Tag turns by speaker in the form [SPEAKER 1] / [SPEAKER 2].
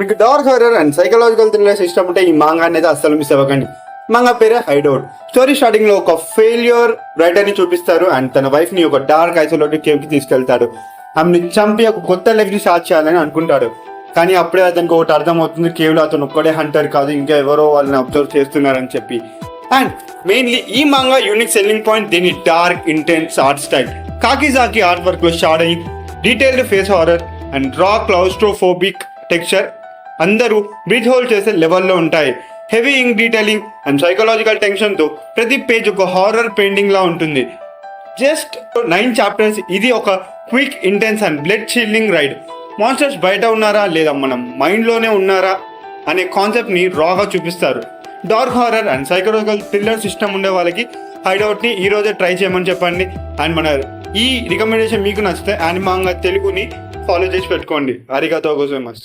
[SPEAKER 1] మీకు dark horror and psychological thrillers ఇష్టం ఉంటే ఈ మాంగా అనేది అస్సలు మిస్ అవ్వకండి. మాంగా పేరే హైడౌట్. స్టోరీ స్టార్టింగ్ లో ఒక ఫెయిల్యూర్ రైటర్ ని చూపిస్తారు అండ్ తన వైఫ్ ని ఒక డార్క్ ఐసోలేటెడ్ కేవ్ కి తీసుకెళ్తాడు. ఆమెని చంపి ఒక కొత్త లైఫ్ ని స్టార్ట్ చేయాలని అనుకుంటాడు. కానీ అప్పుడే అతనికి ఒకటి అర్థమవుతుంది, కేవ్ లో అతను ఒక్కడే హంటర్ కాదు, ఇంకా ఎవరో వాళ్ళని అబ్జర్వ్ చేస్తున్నారని చెప్పి. అండ్ మెయిన్లీ ఈ మాంగా యూనిక్ సెల్లింగ్ పాయింట్ దీని dark intense art style. Kakizaki art work లో shadowing, detailed face horror and raw claustrophobic texture అందరూ బ్రీత్ హోల్డ్ చేసే లెవెల్లో ఉంటాయి. Heavy ink detailing and psychological టెన్షన్తో ప్రతి పేజ్ ఒక హారర్ పెయింటింగ్ లా ఉంటుంది. Just 9 chapters. ఇది ఒక quick, intense and blood chilling ride. Monsters బయట ఉన్నారా లేదా మనం మైండ్లోనే ఉన్నారా అనే కాన్సెప్ట్ని రాగా చూపిస్తారు. Dark horror and psychological thriller system ఉండే వాళ్ళకి హైడౌట్ని ఈ రోజే ట్రై చేయమని చెప్పండి. అండ్ మన ఈ రికమెండేషన్ మీకు నచ్చితే యానిమాంగా తెలుగుని ఫాలో చేసి పెట్టుకోండి. అరిగాతో గోజైమస్.